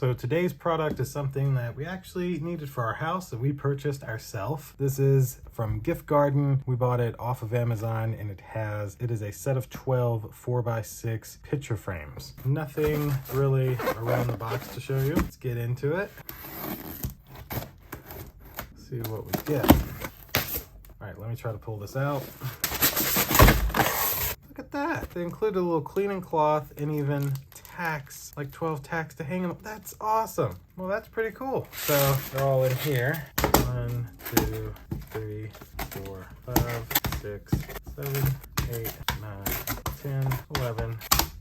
So today's product is something that we actually needed for our house that we purchased ourselves. This is from Gift Garden. We bought it off of Amazon and it is a set of 12 4x6 picture frames. Nothing really around the box to show you. Let's get into it. See what we get. All right, let me try to pull this out. Look at that. They included a little cleaning cloth and even tacks, like 12 tacks to hang them. That's awesome. Well, that's pretty cool. So they're all in here. 1, 2, 3, 4, 5, 6, 7, 8, 9, 10, 11,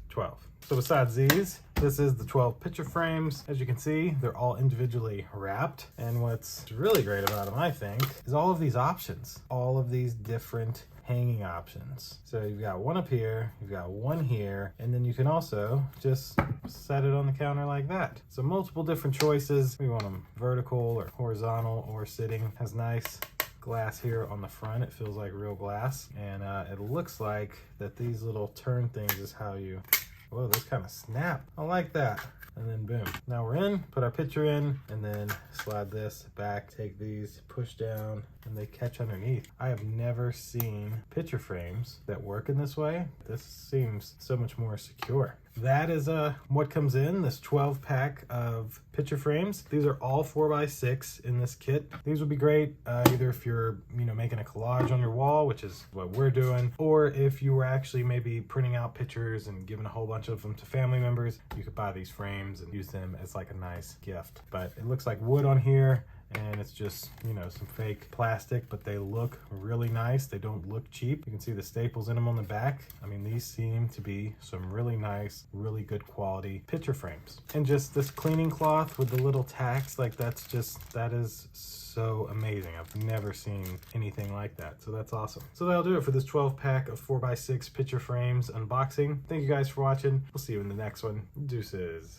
12. So besides these, this is the 12 picture frames. As you can see, they're all individually wrapped. And what's really great about them, I think, is all of these options, all of these different hanging options. So you've got one up here, you've got one here, and then you can also just set it on the counter like that. So multiple different choices. We want them vertical or horizontal or sitting. Has nice glass here on the front. It feels like real glass. And it looks like that these little turn things is how you, whoa, those kind of snap. I like that. And then boom. Now we're in, put our picture in, and then slide this back, take these, push down, and they catch underneath. I have never seen picture frames that work in this way. This seems so much more secure. That is what comes in this 12 pack of picture frames. These are all 4x6 in this kit. These would be great either if you're making a collage on your wall, which is what we're doing, or if you were actually maybe printing out pictures and giving a whole bunch of them to family members, you could buy these frames and use them as like a nice gift. But it looks like wood on here, and it's just, some fake plastic, but they look really nice. They don't look cheap. You can see the staples in them on the back. I mean, these seem to be some really nice, really good quality picture frames. And just this cleaning cloth with the little tacks, like that is so amazing. I've never seen anything like that. So that's awesome. So that'll do it for this 12 pack of 4x6 picture frames unboxing. Thank you guys for watching. We'll see you in the next one. Deuces.